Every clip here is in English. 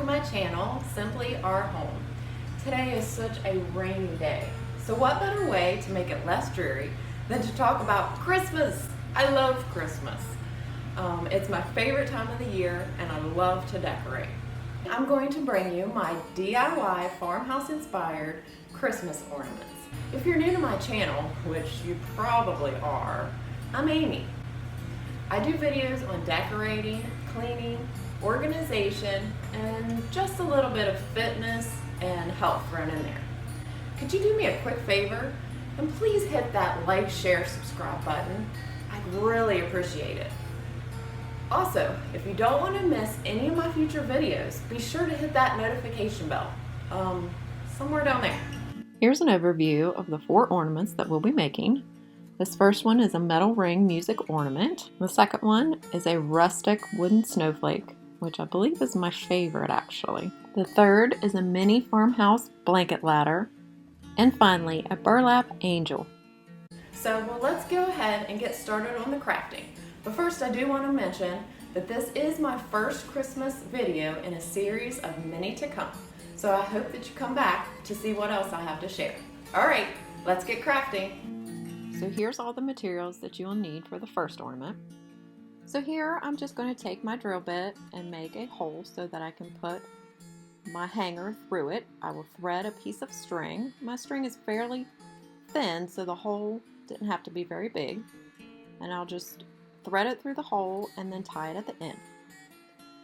to my channel, Simply Our Home. Today is such a rainy day, so what better way to make it less dreary than to talk about Christmas? I love Christmas. It's my favorite time of the year and I love to decorate. I'm going to bring you my DIY farmhouse inspired Christmas ornaments. If you're new to my channel, which you probably are, I'm Amy. I do videos on decorating, cleaning, organization, and just a little bit of fitness and health thrown in there. Could you do me a quick favor? And please hit that like, share, subscribe button. I'd really appreciate it. Also, if you don't want to miss any of my future videos, be sure to hit that notification bell. Somewhere down there. Here's an overview of the 4 ornaments that we'll be making. This first one is a metal ring music ornament. The second one is a rustic wooden snowflake, which I believe is my favorite actually. The third is a mini farmhouse blanket ladder. And finally, a burlap angel. So let's go ahead and get started on the crafting. But first I do want to mention that this is my first Christmas video in a series of many to come. So I hope that you come back to see what else I have to share. Alright, let's get crafting. So here's all the materials that you'll need for the first ornament. So here I'm just going to take my drill bit and make a hole so that I can put my hanger through it. I will thread a piece of string. My string is fairly thin, so the hole didn't have to be very big. And I'll just thread it through the hole and then tie it at the end.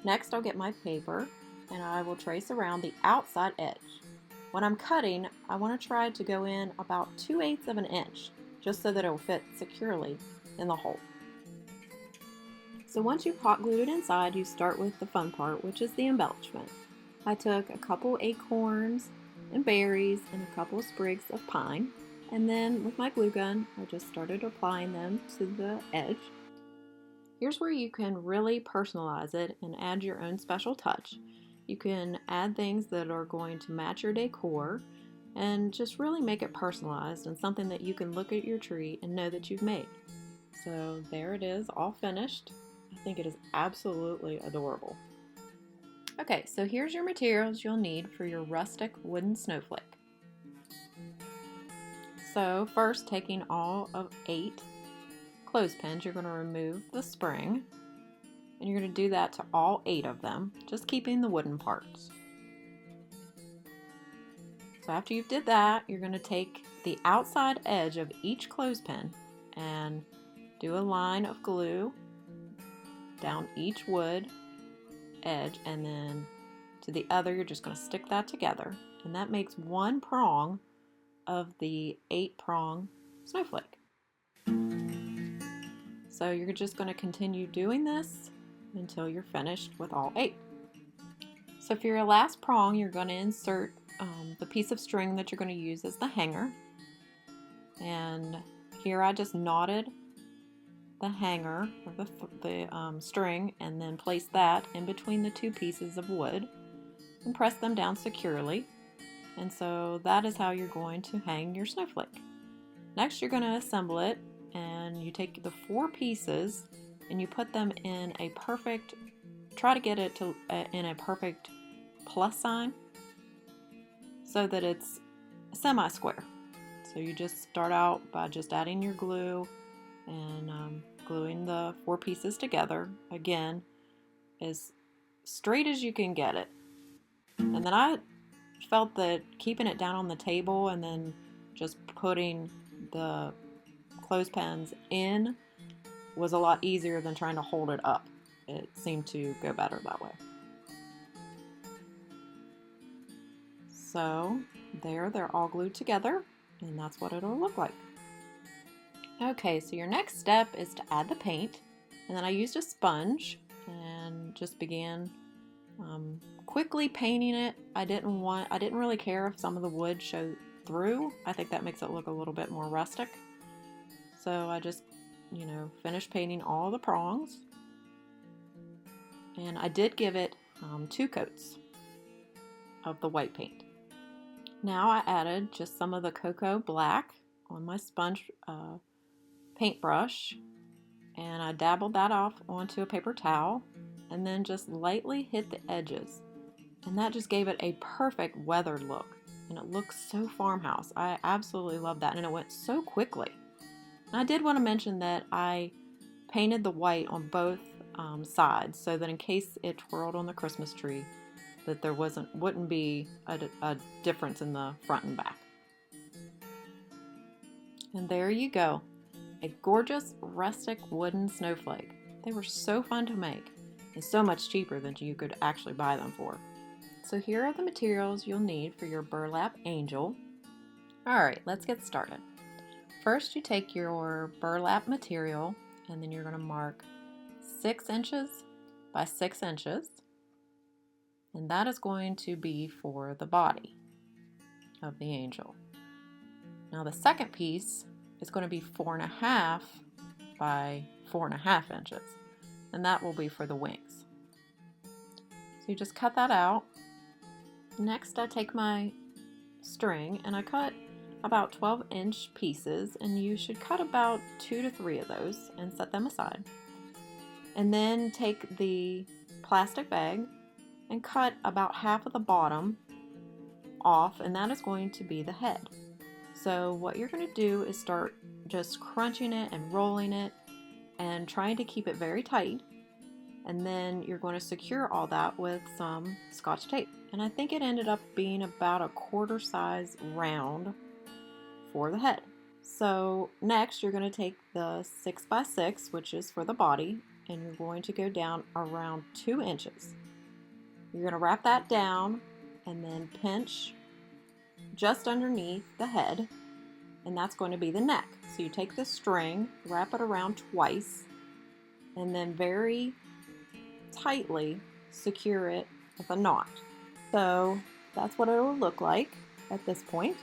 Next I'll get my paper and I will trace around the outside edge. When I'm cutting, I want to try to go in about 2/8 of an inch, just so that it will fit securely in the hole. So once you've hot glued it inside, you start with the fun part, which is the embellishment. I took a couple acorns and berries and a couple sprigs of pine, and then with my glue gun, I just started applying them to the edge. Here's where you can really personalize it and add your own special touch. You can add things that are going to match your decor and just really make it personalized and something that you can look at your tree and know that you've made. So there it is, all finished. I think it is absolutely adorable. Okay, so here's your materials you'll need for your rustic wooden snowflake. So first, taking all of 8 clothespins, you're going to remove the spring, and you're going to do that to all 8 of them, just keeping the wooden parts. So after you've did that, you're going to take the outside edge of each clothespin and do a line of glue down each wood edge, and then to the other you're just going to stick that together, and that makes 1 prong of the 8-prong snowflake. So you're just going to continue doing this until you're finished with all 8. So for your last prong, you're going to insert the piece of string that you're going to use as the hanger. And here I just knotted the hanger, or the string, and then place that in between the 2 pieces of wood and press them down securely. And so that is how you're going to hang your snowflake. Next you're going to assemble it, and you take the 4 pieces and you put them in a perfect, try to get it to in a perfect plus sign so that it's a semi-square. So you just start out by just adding your glue and gluing the 4 pieces together, again, as straight as you can get it. And then I felt that keeping it down on the table and then just putting the clothespins in was a lot easier than trying to hold it up. It seemed to go better that way. So they're all glued together, and that's what it'll look like. Okay, so your next step is to add the paint, and then I used a sponge and just began quickly painting it. I didn't really care if some of the wood showed through. I think that makes it look a little bit more rustic. So I just, finished painting all the prongs, and I did give it 2 coats of the white paint. Now I added just some of the cocoa black on my sponge paintbrush, and I dabbled that off onto a paper towel and then just lightly hit the edges And that just gave it a perfect weathered look. And it looks so farmhouse. I absolutely love that. And it went so quickly. And I did want to mention that I painted the white on both sides so that in case it twirled on the Christmas tree, that there wouldn't be a difference in the front and back. And there you go, a gorgeous rustic wooden snowflake. They were so fun to make and so much cheaper than you could actually buy them for. So here are the materials you'll need for your Burlap Angel. Alright, let's get started. First you take your burlap material and then you're going to mark 6 inches by 6 inches. And that is going to be for the body of the angel. Now the second piece is going to be 4.5 by 4.5 inches. And that will be for the wings. So you just cut that out. Next I take my string and I cut about 12-inch pieces, and you should cut about 2 to 3 of those and set them aside. And then take the plastic bag and cut about half of the bottom off, and that is going to be the head. So what you're going to do is start just crunching it and rolling it and trying to keep it very tight, and then you're going to secure all that with some Scotch tape. And I think it ended up being about a quarter size round for the head. So next you're going to take the 6 by 6, which is for the body, and you're going to go down around 2 inches. You're going to wrap that down and then pinch just underneath the head, and that's going to be the neck. So you take the string, wrap it around twice, and then very tightly secure it with a knot. So that's what it will look like at this point.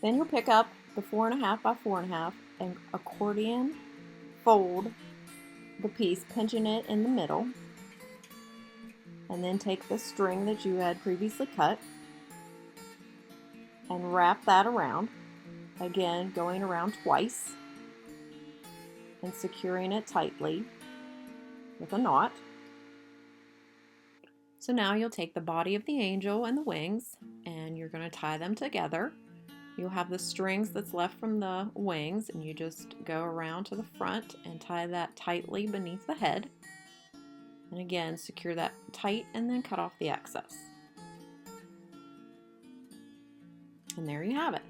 Then you'll pick up the 4.5 by 4.5 and accordion fold the piece, pinching it in the middle, and then take the string that you had previously cut and wrap that around, again going around twice and securing it tightly with a knot. So now you'll take the body of the angel and the wings and you're going to tie them together. You'll have the strings that's left from the wings, and you just go around to the front and tie that tightly beneath the head. And again, secure that tight and then cut off the excess. And there you have it.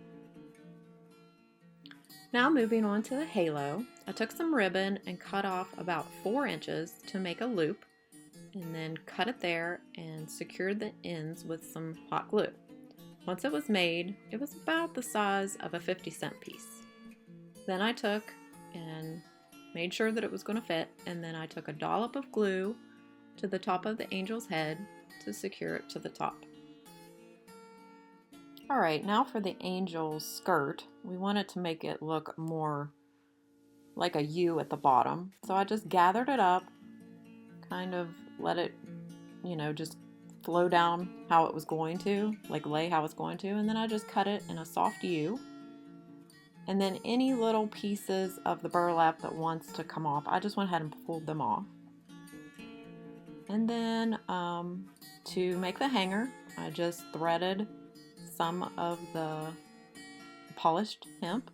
Now moving on to the halo, I took some ribbon and cut off about 4 inches to make a loop, and then cut it there and secured the ends with some hot glue. Once it was made, it was about the size of a 50-cent piece. Then I took and made sure that it was going to fit, and then I took a dollop of glue to the top of the angel's head to secure it to the top. Alright, now for the angel's skirt. We wanted to make it look more like a U at the bottom. So I just gathered it up, kind of let it, just flow down how it was going to, like lay how it's going to, and then I just cut it in a soft U. And then any little pieces of the burlap that wants to come off, I just went ahead and pulled them off. And then to make the hanger, I just threaded some of the polished hemp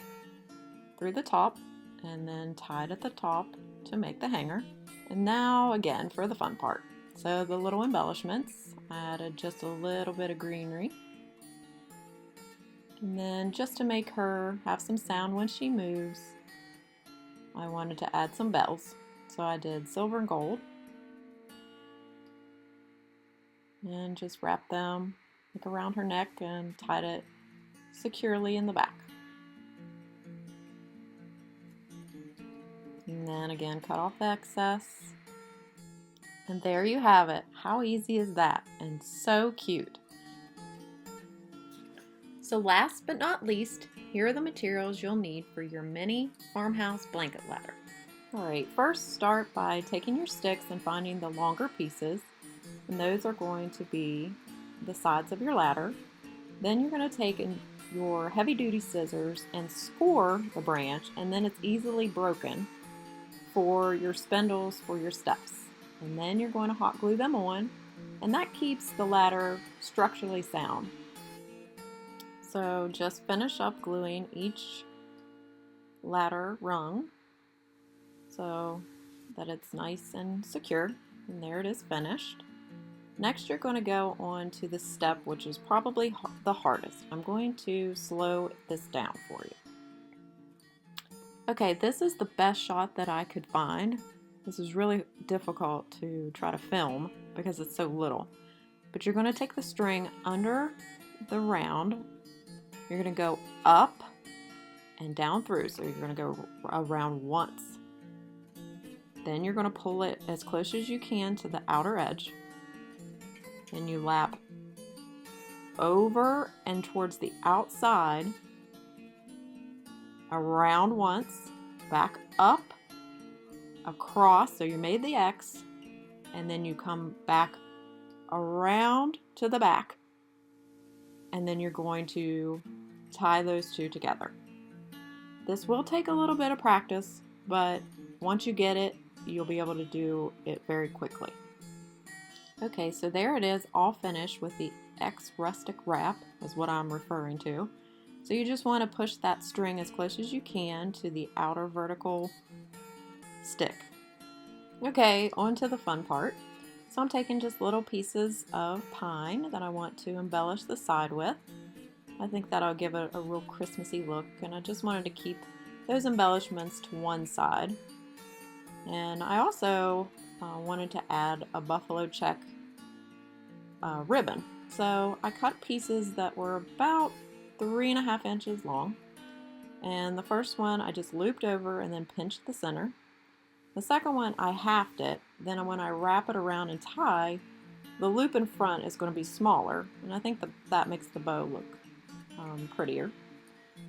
through the top and then tied at the top to make the hanger. And now again for the fun part. So the little embellishments, I added just a little bit of greenery. And then just to make her have some sound when she moves, I wanted to add some bells. So I did silver and gold. And just wrapped them like around her neck and tied it securely in the back. And then again, cut off the excess. And there you have it. How easy is that? And so cute. So last but not least, here are the materials you'll need for your mini farmhouse blanket ladder. Alright, first start by taking your sticks and finding the longer pieces, and those are going to be the sides of your ladder. Then you're going to take your heavy duty scissors and score the branch, and then it's easily broken for your spindles for your steps. And then you're going to hot glue them on, and that keeps the ladder structurally sound. So just finish up gluing each ladder rung so that it's nice and secure, and there it is finished. Next you're going to go on to the step which is probably the hardest. I'm going to slow this down for you. Okay, this is the best shot that I could find. This is really difficult to try to film because it's so little. But you're going to take the string under the round. You're going to go up and down through. So you're going to go around once. Then you're going to pull it as close as you can to the outer edge. Then you lap over and towards the outside, around once, back up, across, so you made the X, and then you come back around to the back, and then you're going to tie those two together. This will take a little bit of practice, but once you get it, you'll be able to do it very quickly. Okay, so there it is, all finished with the X Rustic wrap, is what I'm referring to. So you just want to push that string as close as you can to the outer vertical stick. Okay, on to the fun part. So I'm taking just little pieces of pine that I want to embellish the side with. I think that'll give it a real Christmassy look, and I just wanted to keep those embellishments to one side. And I also wanted to add a buffalo check ribbon. So I cut pieces that were about 3.5 inches long, and the first one I just looped over and then pinched the center. The second one I halved it, then when I wrap it around and tie, the loop in front is going to be smaller, and I think that makes the bow look prettier.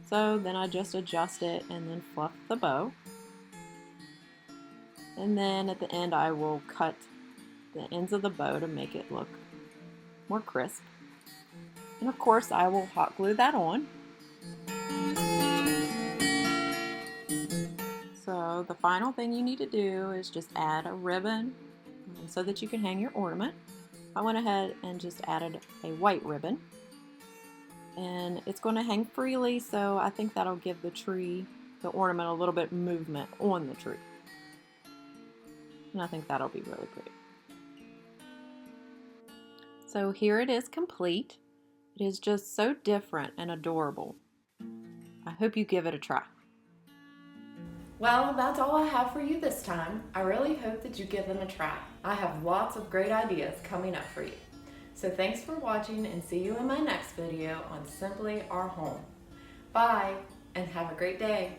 So then I just adjust it and then fluff the bow, and then at the end I will cut the ends of the bow to make it look more crisp. And of course I will hot glue that on. So the final thing you need to do is just add a ribbon so that you can hang your ornament. I went ahead and just added a white ribbon, and it's going to hang freely, so I think that'll give the ornament a little bit movement on the tree. And I think that'll be really pretty. So here it is complete. It is just so different and adorable. I hope you give it a try. Well, that's all I have for you this time. I really hope that you give them a try. I have lots of great ideas coming up for you. So thanks for watching, and see you in my next video on Simply Our Home. Bye, and have a great day.